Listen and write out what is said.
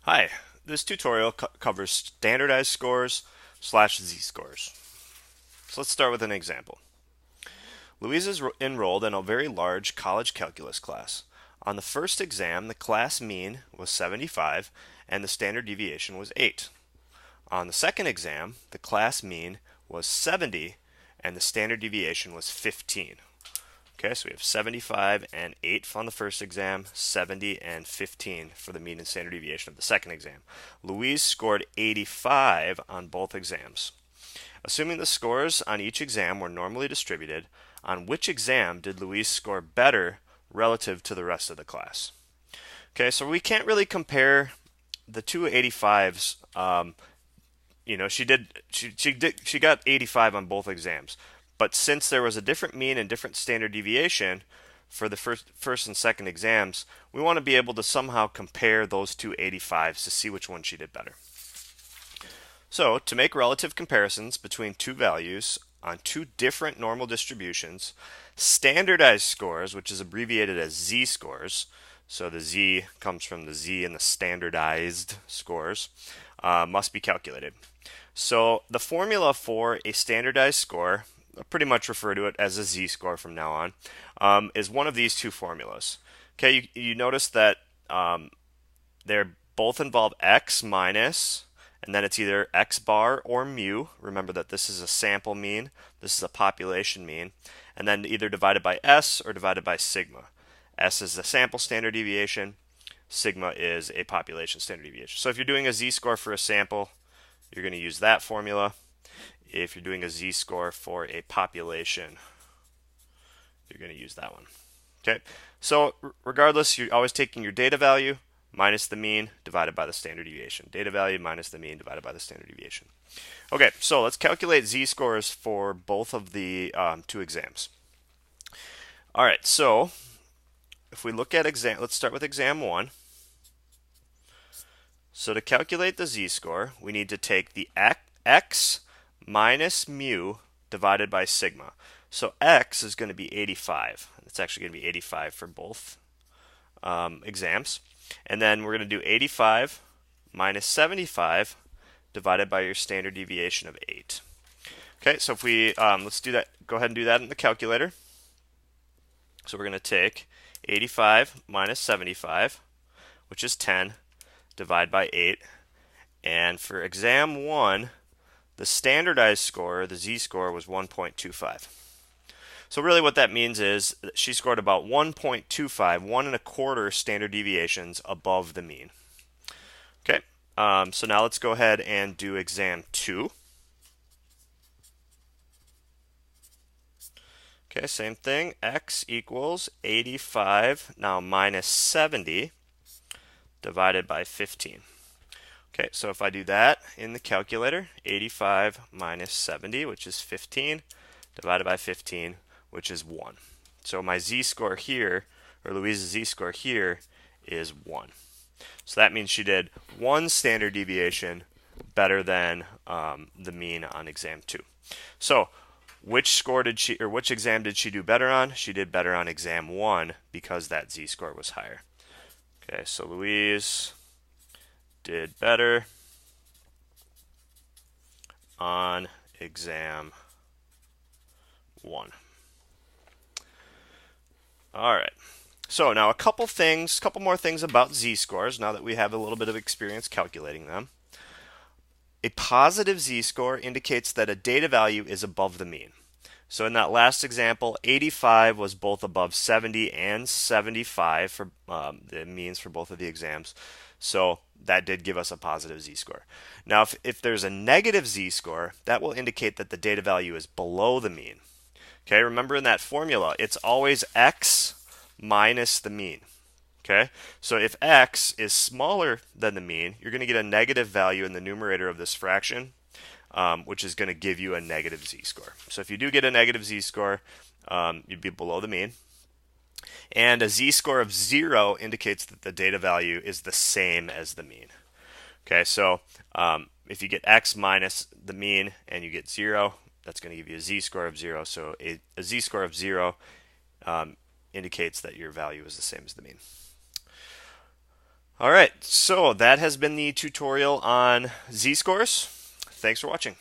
Hi, this tutorial covers standardized scores slash z-scores. So let's start with an example. Louise is enrolled in a very large college calculus class. On the first exam, the class mean was 75 and the standard deviation was 8. On the second exam, the class mean was 70 and the standard deviation was 15. Okay, so we have 75 and 8 on the first exam, 70 and 15 for the mean and standard deviation of the second exam. Louise scored 85 on both exams. Assuming the scores on each exam were normally distributed, on which exam did Louise score better relative to the rest of the class? Okay, so we can't really compare the two 85s. She got 85 on both exams. But since there was a different mean and different standard deviation for the first and second exams, we want to be able to somehow compare those two 85s to see which one she did better. So, to make relative comparisons between two values on two different normal distributions, standardized scores, which is abbreviated as z-scores, so the z comes from the z in the standardized scores, must be calculated. So the formula for a standardized score, I pretty much refer to it as a z-score from now on, is one of these two formulas. Okay, you notice that they both involve x minus, and then it's either x bar or mu. Remember that this is a sample mean, this is a population mean, and then either divided by s or divided by sigma. S is the sample standard deviation, sigma is a population standard deviation. So if you're doing a z-score for a sample, you're going to use that formula. If you're doing a z-score for a population, you're going to use that one. Okay, so regardless, you're always taking your data value minus the mean divided by the standard deviation. Data value minus the mean divided by the standard deviation. Okay, so let's calculate z-scores for both of the two exams. All right, so if we look at let's start with exam 1. So to calculate the z-score, we need to take the x minus mu divided by sigma. So x is going to be 85. It's actually going to be 85 for both exams. And then we're going to do 85 minus 75 divided by your standard deviation of 8. Okay, so if we, let's do that, go ahead and do that in the calculator. So we're going to take 85 minus 75, which is 10, divide by 8. And for exam 1, the standardized score, the z-score, was 1.25. So really what that means is that she scored about 1.25, 1.25 standard deviations above the mean. Okay, so now let's go ahead and do exam 2. Okay, same thing, x equals 85, now minus 70, divided by 15. Okay, so if I do that in the calculator, 85 minus 70, which is 15, divided by 15, which is 1. So my z-score here, or Louise's z-score here, is 1. So that means she did 1 standard deviation better than the mean on exam 2. So which score did she, or which exam did she do better on? She did better on exam 1 because that z-score was higher. Okay, so Louise did better on exam 1. All right. So now a couple more things about z-scores now that we have a little bit of experience calculating them. A positive z-score indicates that a data value is above the mean. So in that last example, 85 was both above 70 and 75 for the means for both of the exams. So that did give us a positive z-score. Now if there's a negative z-score, that will indicate that the data value is below the mean. Okay, remember in that formula, it's always x minus the mean. Okay, so if x is smaller than the mean, you're going to get a negative value in the numerator of this fraction, which is going to give you a negative z-score. So if you do get a negative z-score, you'd be below the mean. And a z-score of 0 indicates that the data value is the same as the mean. Okay, so if you get x minus the mean and you get 0, that's going to give you a z-score of 0. So a z-score of 0 indicates that your value is the same as the mean. All right, so that has been the tutorial on z-scores. Thanks for watching.